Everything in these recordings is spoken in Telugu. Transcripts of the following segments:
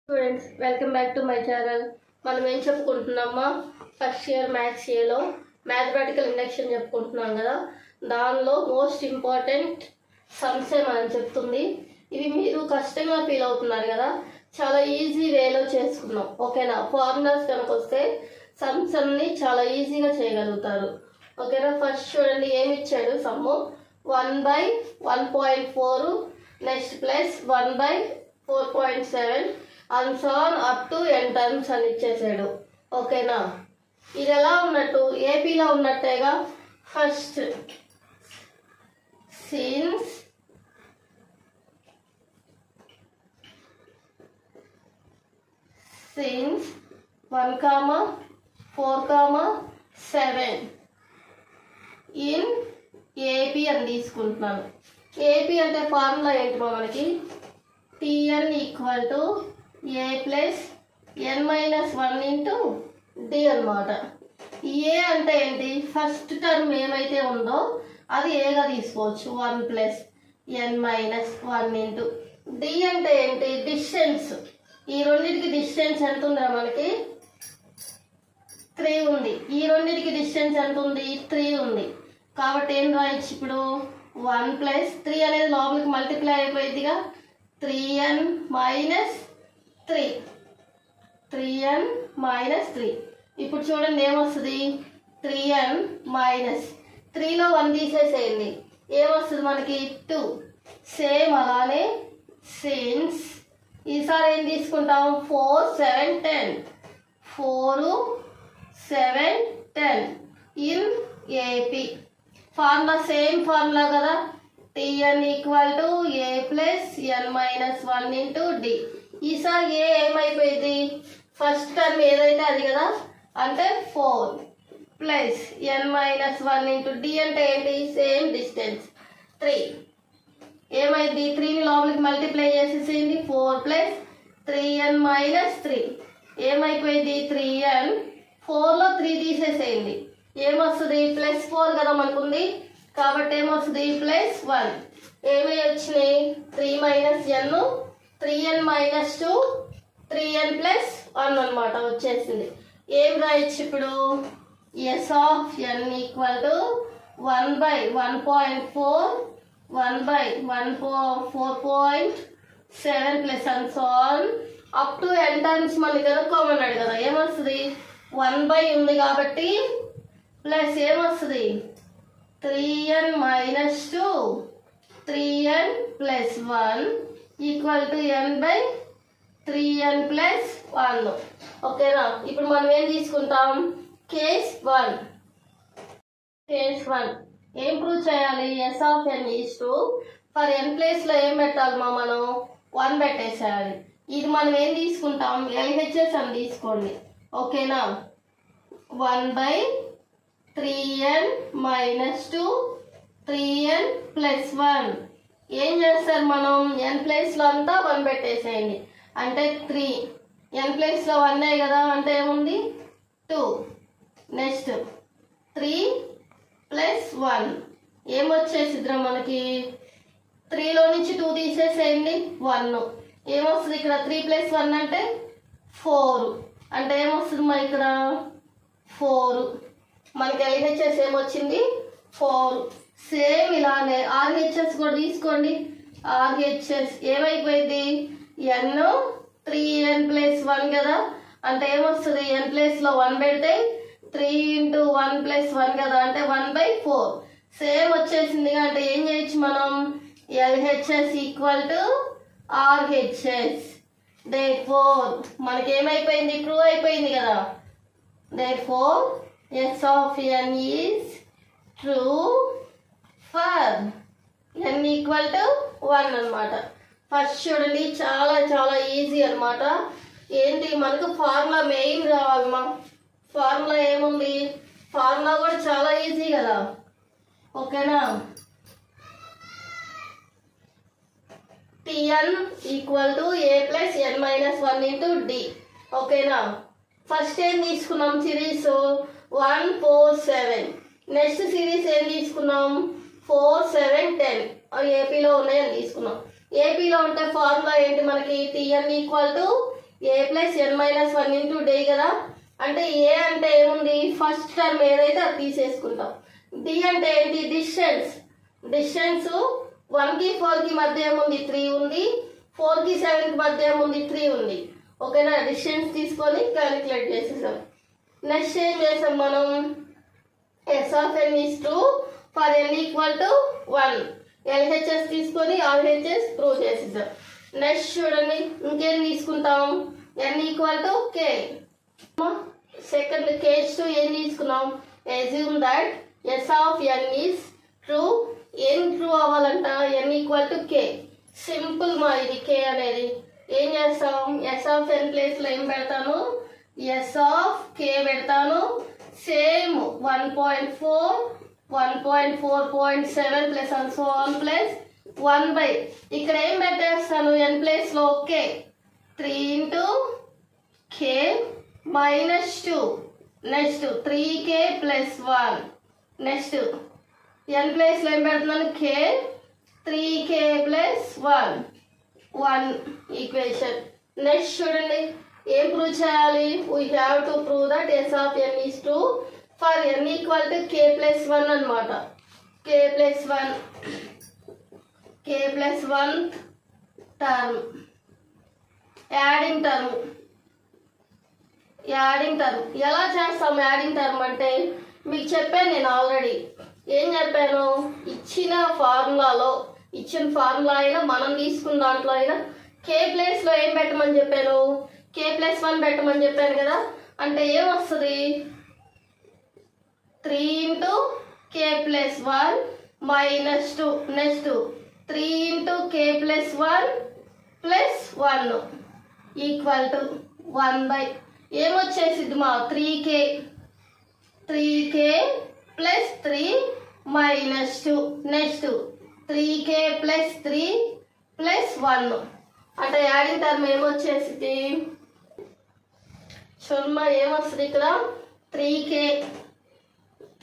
Students welcome back to my channel. మనం ఏం చెప్పుకుంటున్నామా, ఫస్ట్ ఇయర్ మ్యాథ్స్ ఏలో మ్యాథమెటికల్ ఇండక్షన్ చెప్పుకుంటున్నాం కదా. దానిలో మోస్ట్ ఇంపార్టెంట్ సమ్సే మనం చెప్తుంది. ఇవి మీరు కష్టంగా ఫీల్ అవుతున్నారు కదా, చాలా ఈజీ వేలో చేసుకున్నాం. ఓకేనా, ఫార్ములాస్ కనుక వస్తే సమ్స్ అన్ని చాలా ఈజీగా చేయగలుగుతారు. ఓకేనా, ఫస్ట్ చూడండి ఏమి ఇచ్చాడు sum. 1/1.4 next plus 1/4.7 and so on up to n terms అని ఇచ్చేసాడు. ఓకేనా, ఇది ఎలా ఉన్నట్టు, ఏపీలో ఉన్నట్టేగా. ఫస్ట్ సిన్స్ 1,4,7 ఇన్ ఏపీ అని తీసుకుంటున్నాను. ఏపీ అంటే ఫార్ములా ఏంటి మనకి, Tn equal to a plus n minus 1 into d అనమాట. ఏ అంటే ఏంటి, ఫస్ట్ టర్మ్ ఏమైతే ఉందో అది ఏగా తీసుకోవచ్చు, 1 plus n minus 1 into d అంటే ఏంటి, డిస్టెన్స్. ఈ రెండింటికి డిస్టెన్స్ ఎంత ఉందా మనకి, 3 ఉంది. ఈ రెండింటికి డిస్టెన్స్ ఎంత ఉంది, 3 ఉంది. కాబట్టి ఏం రాయొచ్చు ఇప్పుడు, 1 ప్లస్ 3 అనేది లోపలికి మల్టిప్లై అయిపోయిందిగా, 3n మైనస్ 3. 3n minus 3. ఇప్పుడు చూడండి ఏమొస్తుంది, 3n మైనస్ 3లో 1 తీసేసేయండి, ఏమొస్తుంది మనకి 2. సేమ్ అలానే సిన్స్ ఈసారి ఏం తీసుకుంటాం, 4, 7, 10. 4, 7, 10 in AP. Formula same formula కదా, Tn equal to a plus n minus 1 into d. ఈసారి ఏ ఏమైపోయింది, ఫస్ట్ టర్మ్ ఏదైతే అది కదా, అంటే 4 plus n minus 1 into d అంటే ఏంటి, సేమ్ డిస్టెన్స్ 3. ఏమైంది, 3ని లోపలికి మల్టిప్లై చేసేసేయండి, 4 ప్లస్ 3n మైనస్ 3 ఏమైపోయింది, 3n. 4లో 3 తీసేసేయండి, ఏమొస్తుంది ప్లస్ 4 కదా మనకుంది, కాబట్టి ఏమొస్తుంది ప్లస్ 1. ఏమై వచ్చినాయి, 3 minus n, 3n minus 2, 3n plus 1 అనమాట వచ్చేసింది. ఏం రాయొచ్చు ఇప్పుడు, S of n equal to 1/1.4 1/1.4.7 plus and so on up to n terms మనకి కనుక్కోమన్నాడు కదా. ఏమొస్తుంది, 1 ఉంది కాబట్టి ప్లస్ ఏమొస్తుంది 3n minus 2, 3n plus 1 equal to n/3n plus 1. ఓకేనా, ఇప్పుడు మనం ఏం తీసుకుంటాం, కేస్ 1. ఏం ప్రూవ్ చేయాలి, S of n is true for n ప్లేస్లో ఏం పెట్టాలమ్మా, మనం 1 పెట్టేసేయాలి. ఇది మనం ఏం తీసుకుంటాం, LHS అని తీసుకోండి. ఓకేనా, 1/3n మైనస్ 2, 3n ప్లస్ 1. ఏం చేస్తారు మనం, n ప్లేస్లో అంతా 1 పెట్టేసేయండి, అంటే 3. n ప్లేస్లో 1 కదా, అంటే ఏముంది 2. నెక్స్ట్ 3 ప్లస్ 1 ఏమొచ్చేసిద్రా మనకి, 3లో నుంచి 2 తీసేసేయండి, 1. ఏమొస్తుంది ఇక్కడ, 3 ప్లస్ 1 అంటే 4. అంటే ఏమొస్తుంది మా ఇక్కడ 4. మనకి LHS ఏమొచ్చింది 4. సేమ్ ఇలానే RHS కూడా తీసుకోండి. RHS ఏమైపోయింది, n 3n ప్లస్ 1 కదా, అంటే ఏమొస్తుంది, n ప్లేస్లో 1 పెడితే 3 ఇంటూ 1 ప్లస్ 1 కదా, అంటే 1/4. సేమ్ వచ్చేసింది, అంటే ఏం చేయొచ్చు మనం, LHS equal to RHS. therefore మనకి ఏమైపోయింది, ప్రూవ్ అయిపోయింది కదా. therefore S of n is true for n equal to 1 అనమాట. ఫస్ట్ చూడండి చాలా చాలా ఈజీ అనమాట. ఏంటి మనకు ఫార్ములా మెయిన్ రావాలమ్మా. ఫార్ములా ఏముంది, ఫార్ములా కూడా చాలా ఈజీ కదా. ఓకేనా, Tn equal to a plus n minus 1 into d. ఓకేనా, ఫస్ట్ ఏం తీసుకున్నాం, సిరీస్ 1, 4, 7. నెక్స్ట్ సిరీస్ ఏం తీసుకున్నాం, 4, 7, 10 ఏపీలో ఉన్నాయని తీసుకున్నాం. ఏపీలో ఉంటే ఫార్ములా ఏంటి మనకి, Tn equal to a plus n minus 1 into d కదా. అంటే ఏ అంటే ఏముంది, ఫస్ట్ టర్మ్ ఏదైతే అది తీసేసుకుంటాం. డి అంటే ఏంటి, డిస్టెన్స్. డిస్టెన్స్ 1కి 4కి మధ్య ఏముంది, 3 ఉంది. 4కి 7కి మధ్య ఏముంది, 3 ఉంది. ఓకేనా, డిస్టెన్స్ తీసుకొని క్యాలిక్యులేట్ చేసేసాం. నెక్స్ట్ ఏం చేసాం మనం, S of N is true for N equal to 1. LHS తీసుకొని ఆర్హెచ్ఎస్ ప్రూవ్ చేసేసాం. నెక్స్ట్ చూడండి, ఇంకేం తీసుకుంటాం, N equal to K. Second case 2 ఏం తీసుకున్నాం, assume that S of N is true. ఏం ట్రూ అవ్వాలంట, N equal to K. Simple మా ఇది కే అనేది. ఏం చేస్తాం, ఎస్ ఆఫ్ ఎన్ ప్లేస్లో ఏం పెడతాను, ఎస్ ఆఫ్ కే పెడతాను. Same 1.4 1.4.7 plus and so on plus 1 ఇక్కడ ఏం పెట్టేస్తాను, ఎన్ ప్లేస్లో K. 3 into K minus 2. Next 3k plus 1. Next N ప్లేస్లో ఏం పెడుతున్నాను, కే 3k ప్లస్ 1 ఈక్వేషన్. నెక్స్ట్ చూడండి, ఏం ప్రూవ్ చేయాలి, we have to prove that S of N is true for N equal to k plus 1 అనమాట. K plus 1 term, adding term. ఎలా చేస్తాం యాడింగ్ టర్మ్ అంటే మీకు చెప్పాను నేను ఆల్రెడీ. ఏం చెప్పాను, ఇచ్చిన ఫార్ములా అయినా మనం తీసుకున్న దాంట్లో అయినా కే ప్లేస్లో ఏం పెట్టమని చెప్పాను, కే ప్లస్ 1 పెట్టమని చెప్పాను కదా. అంటే ఏమొస్తుంది, 3 into K plus 1 minus 2. Next 3 into K plus 1 plus 1 equal to 1 ఏమొచ్చేసిద్ది మా 3k plus 3 minus 2. Next 3k plus 3 plus 1. అంటే యాడింగ్ టర్మ్ ఏమొచ్చేసింది, చూడమ్మా ఏమొస్తుంది ఇక్కడ,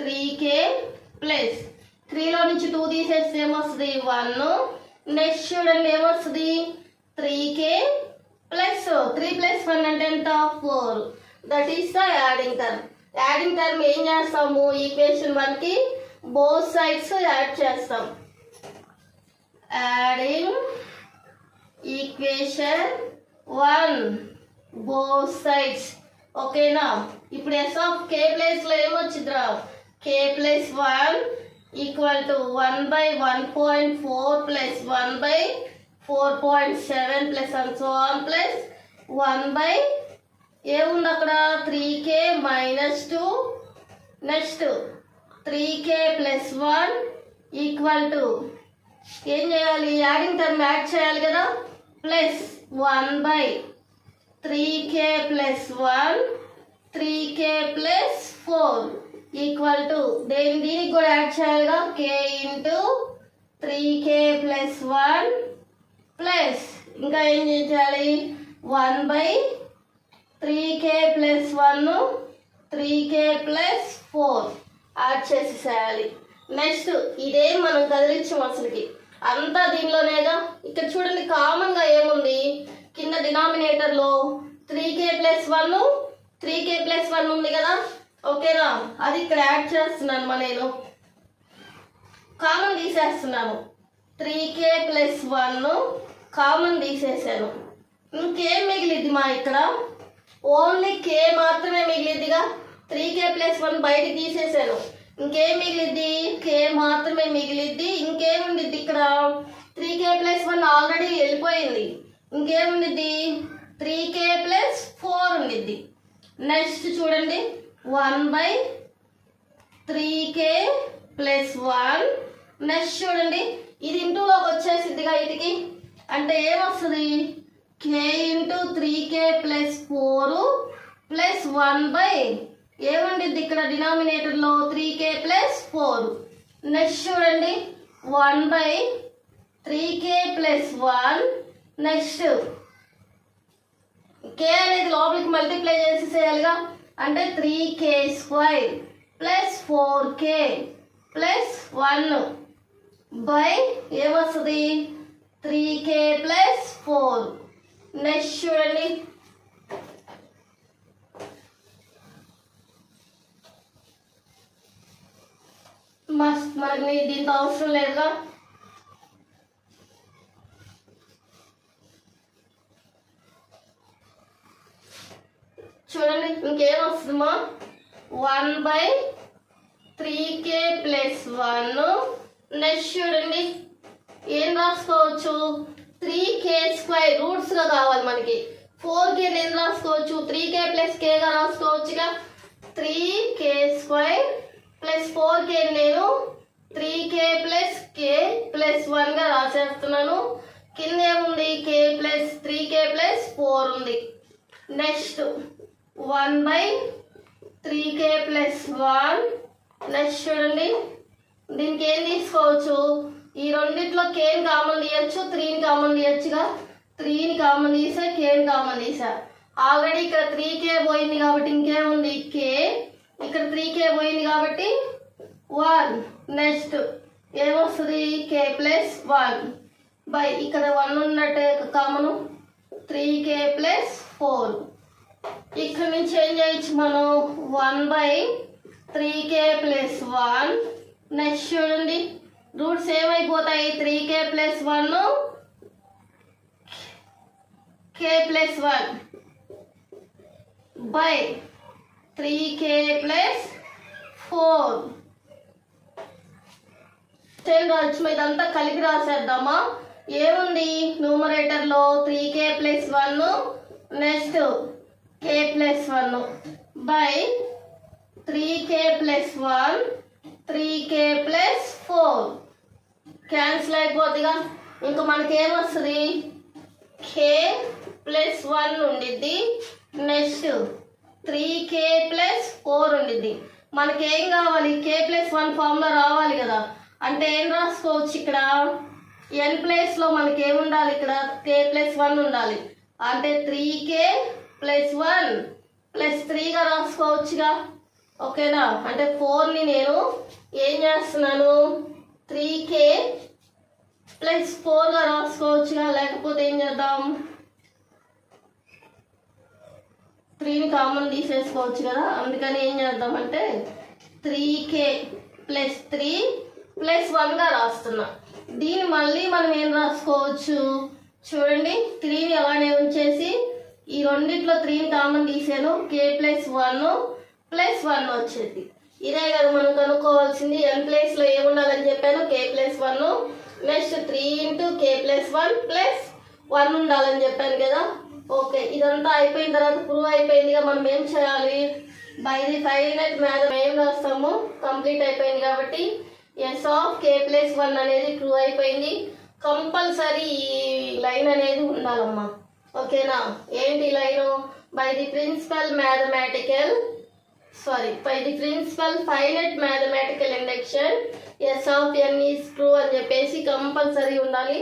3k ప్లస్ 3లో నుంచి 2 తీసేస్తే ఏమొస్తుంది, 1. నెక్స్ట్ చూడండి ఏమొస్తుంది, 3k ప్లస్ 3 ప్లస్ 1 అంటే ఎంత, 4. That is the adding term. Adding term ఏం చేస్తాము, ఈక్వేషన్ 1కి బోత్ సైడ్స్ యాడ్ చేస్తాం. Adding equation 1 both sides. ఓకేనా, ఇప్పుడు ఎస్ ఆఫ్ కే ప్లేస్లో ఏమొచ్చిందిరా, K plus 1 equal to 1/1.4 plus 1/4.7 plus and so on plus 1 ఏముంది అక్కడ, 3k minus 2. Next 3k plus 1 equal to ఏం చేయాలి, యాడింగ్ టర్మ్ యాడ్ చేయాలి కదా, plus 1/3k plus 1 3k plus 4 equal to దీనికి కూడా యాడ్ చేయాలిగా, k into 3k plus 1 plus ఇంకా ఏం చేయాలి, 1/3k plus 1 3k plus 4 add చేసేసేయాలి. నెక్స్ట్ ఇదే మనం కదిలించాం అసలుకి అంతా దీనిలోనేగా. ఇక్కడ చూడండి కామన్గా ఏముంది, కింద డినామినేటర్లో 3k ప్లస్ 1 ఉంది కదా. ఓకేనా, అది ఇక్కడ యాడ్ చేస్తున్నాను నేను, కామన్ తీసేస్తున్నాను. 3k ప్లస్ 1 కామన్ తీసేసాను. ఇంకేం మిగిలిద్ది మా ఇక్కడ, ఓన్లీ k మాత్రమే మిగిలిద్దిగా. 3k ప్లస్ 1 బయటికి తీసేసాను, ఇంకేం మిగిలిద్ది, k మాత్రమే మిగిలిద్ది. ఇంకేముండిద్ది ఇక్కడ, 3k ప్లస్ 1 ఆల్రెడీ వెళ్ళిపోయింది. ఇంకేముండిద్ది, 3k ప్లస్ 4 ఉండిద్ది. నెక్స్ట్ చూడండి 1/3k ప్లస్ 1. నెక్స్ట్ చూడండి ఇది ఇంటూలోకి వచ్చేసిద్దిగా ఇటుకి. అంటే ఏమొస్తుంది, k into 3k plus 4 plus 1 ఏముండిద్ది ఇక్కడ డినామినేటర్లో 3k ప్లస్ 4. నెక్స్ట్ చూడండి 1/3k ప్లస్ 1. నెక్స్ట్ k అనేది లోపలికి మల్టిప్లై చేసేసేయాలిగా. అంటే 3k square plus 4k plus 1 by ఏమొస్తుంది 3k ప్లస్ 4. నెక్స్ట్ చూడండి మనకి దీంతో అవసరం లేదుగా. చూడండి ఇంకేం వస్తుందమ్మా 1/3k + 1. నెక్స్ట్ చూడండి ఏం రాసుకోవచ్చు 3k² రూట్స్గా కావాలి మనకి. 4k ఏం రాసుకోవచ్చు 3k + k గా రాసుకోవచ్చుగా. 3k² + 4k నేను 3k + k + 1 గా రాసేస్తున్నాను. కింద ఏముంది k + 3k + 4 ఉంది. Next 1/3k + 1. నెక్స్ట్ చూడండి దీనికి ఏం తీసుకోవచ్చు ఈ రెండిట్లో kని కామన్ తీయచ్చు 3ని కామన్ తీయచ్చుగా. 3ని కామన్ తీసా kని కామన్ తీసా. ఆల్రెడీ ఇక్కడ 3k పోయింది కాబట్టి ఇంకేముంది k. ఇక్కడ 3k పోయింది కాబట్టి 1. నెక్స్ట్ ఏమొస్తుంది k + 1 బై ఇక్కడ 1 ఉన్నట్టే కామను 3k + 4. ఇక్కడ నుంచి ఏం చేయొచ్చు మనం 1/3k + 1. నెక్స్ట్ చూడండి రూట్స్ ఏమైపోతాయి 3k + 1 k + 1 by 3k + 4. Raju ఇదంతా కలిపి రాసేద్దామా. ఏముంది న్యూమరేటర్లో 3k + 1 next k + 1 by 3k + 1 3k + 4 cancel అయిపోతుందిగా. ఇంకా మనకి ఏమొస్తుంది k + 1 ఉండిద్ది. నెక్స్ట్ 3k + 4 ఉండిద్ది. మనకి ఏం కావాలి k + 1 ఫామ్లో రావాలి కదా. అంటే ఏం రాసుకోవచ్చు ఇక్కడ n ప్లేస్లో మనకి ఏముండాలి ఇక్కడ k + 1 ఉండాలి. అంటే 3k + 1 + 3 గా రాసుకోవచ్చుగా. ఓకేనా. అంటే 4ని నేను ఏం చేస్తున్నాను 3k + 4 గా రాసుకోవచ్చుగా. లేకపోతే ఏం చేద్దాం 3ని కామన్ తీసేసుకోవచ్చు కదా. అందుకని ఏం చేద్దామంటే 3k + 3 + 1 గా రాస్తున్నా. దీన్ని మళ్ళీ మనం ఏం రాసుకోవచ్చు చూడండి 3ని అలానే ఉంచేసి ఈ రెండిట్లో 3ని కామన్ తీసాను k + 1 + 1 వచ్చేది. ఇదే కదా మనం కనుక్కోవాల్సింది. n ప్లేస్లో ఏముండాలని చెప్పాను k + 1. నెక్స్ట్ 3 × k + 1 + 1 ఉండాలని చెప్పాను కదా. ఓకే ఇదంతా అయిపోయిన తర్వాత ప్రూవ్ అయిపోయిందిగా. మనం ఏం చేయాలి బై ది ఫైనైట్ మ్యాథమెటిక్స్ ఏం రాస్తాము కంప్లీట్ అయిపోయింది కాబట్టి s ఆఫ్ k + 1 అనేది ప్రూవ్ అయిపోయింది. కంపల్సరీ ఈ లైన్ అనేది ఉండాలమ్మా. ఓకేనా. ఏంటి line by the principle finite mathematical induction s of n is true అని చెప్పేసి కంపల్సరీ ఉండాలి.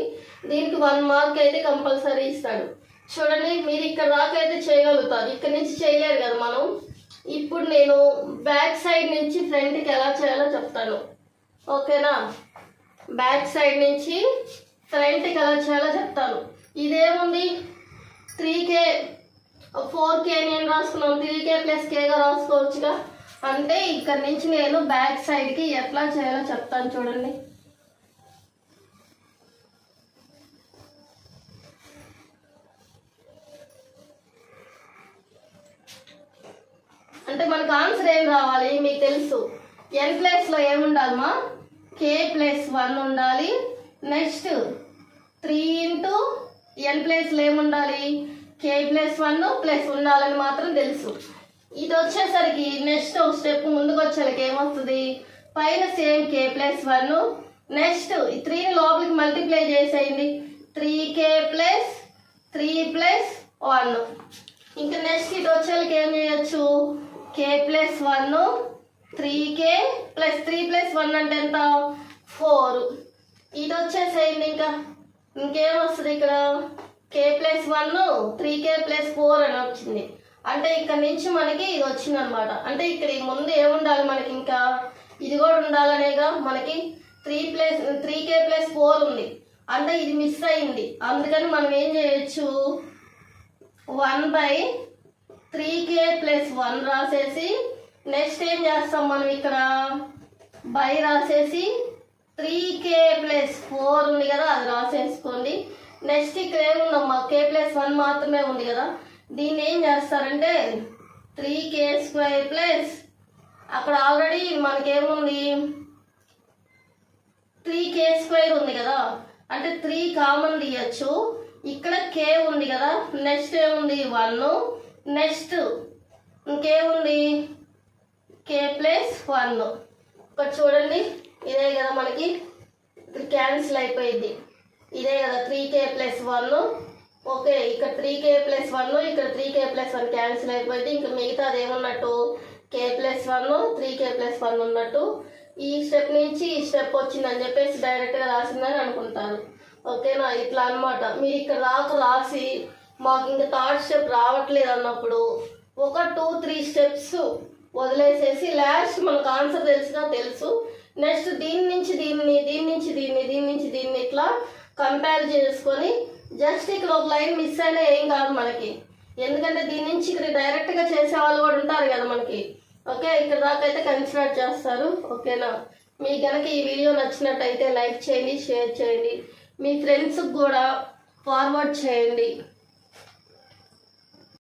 దీనికి 1 మార్క్ అయితే కంపల్సరీ ఇస్తాడు. చూడండి మీరు ఇక్కడ దాకా అయితే చేయగలుగుతారు, ఇక్కడ నుంచి చేయలేరు కదా మనం. ఇప్పుడు నేను బ్యాక్ సైడ్ నుంచి ఫ్రంట్కి ఎలా చేయాలో చెప్తాను. ఓకేనా. బ్యాక్ సైడ్ నుంచి ఫ్రంట్కి ఎలా చేయాలో చెప్తాను. ఇదేముంది 3k 4k నేను రాసుకున్నాను 3k + k గా రాసుకోవచ్చుగా. అంటే ఇక్కడ నుంచి నేను బ్యాక్ సైడ్కి ఎట్లా చేయాలో చెప్తాను చూడండి. అంటే మనకు ఆన్సర్ ఏం రావాలి మీకు తెలుసు. n ప్లేస్లో ఏముండాలమ్మా k + 1 ఉండాలి. నెక్స్ట్ 3 × n ప్లేస్లో ఏముండాలి k + 1 + ఉండాలని మాత్రం తెలుసు. ఇది వచ్చేసరికి నెక్స్ట్ ఒక స్టెప్ ముందుకు వచ్చేసరికి ఏమొస్తుంది పైన సేమ్ k + 1 నెక్స్ట్ 3ని లోపలికి మల్టిప్లై చేసేయండి 3k + 3 + 1. ఇంకా నెక్స్ట్ ఇటు వచ్చేసరికి ఏం చేయొచ్చు k + 1 3k + 3 + 1 అంటే ఎంత 4. ఇది వచ్చేసేయండి. ఇంకేం వస్తుంది ఇక్కడ k + 1 3k + 4 అని వచ్చింది. అంటే ఇక్కడ నుంచి మనకి ఇది వచ్చింది అనమాట. అంటే ఇక్కడ ముందు ఏముండాలి మనకి ఇంకా ఇది కూడా ఉండాలనేగా. మనకి 3k + 4 ఉంది అంటే ఇది మిస్ అయింది. అందుకని మనం ఏం చేయొచ్చు 1/3k + 1 రాసేసి నెక్స్ట్ ఏం చేస్తాం మనం ఇక్కడ బై రాసేసి 3k + 4 ఉంది కదా, అది రాసేసుకోండి. నెక్స్ట్ ఇక్కడ ఏముందమ్మా, k+1 మాత్రమే ఉంది కదా, దీన్ని ఏం చేస్తారంటే 3k² అక్కడ ఆల్రెడీ మనకేముంది 3k² ఉంది కదా, అంటే 3 కామన్ తీయచ్చు. ఇక్కడ k ఉంది కదా, నెక్స్ట్ ఏముంది 1, నెక్స్ట్ ఇంకేముంది k+1. ఇక్కడ చూడండి, ఇదే కదా మనకి క్యాన్సిల్ అయిపోయింది, ఇదే కదా 3k+1. ఓకే, ఇక్కడ 3k+1, ఇక్కడ 3k+1 క్యాన్సిల్ అయిపోయింది. ఇంకా మిగతాది ఏమున్నట్టు k+1, 3k+1 ఉన్నట్టు. ఈ స్టెప్ నుంచి ఈ స్టెప్ వచ్చిందని చెప్పేసి డైరెక్ట్గా రాసిందని అనుకుంటారు. ఓకేనా, ఇట్లా అనమాట. మీరు ఇక్కడ దాకా రాసి మాకు ఇంకా థర్డ్ స్టెప్ రావట్లేదు అన్నప్పుడు ఒక 2-3 స్టెప్స్ వదిలేసేసి లాస్ట్ మనకు ఆన్సర్ తెలుసు. నెక్స్ట్ దీని నుంచి దీన్ని, దీని నుంచి దీన్ని, దీని నుంచి దీన్ని ఇట్లా కంపేర్ చేసుకొని జస్ట్ ఇక్కడ ఒక లైన్ మిస్ అయినా ఏం కాదు మనకి, ఎందుకంటే దీని నుంచి ఇక్కడ డైరెక్ట్గా చేసే వాళ్ళు కూడా ఉంటారు కదా మనకి. ఓకే, ఇక్కడ దాకా అయితే కన్సిడర్ చేస్తారు. ఓకేనా, మీకు కనుక ఈ వీడియో నచ్చినట్టయితే లైక్ చేయండి, షేర్ చేయండి, మీ ఫ్రెండ్స్కి కూడా ఫార్వర్డ్ చేయండి.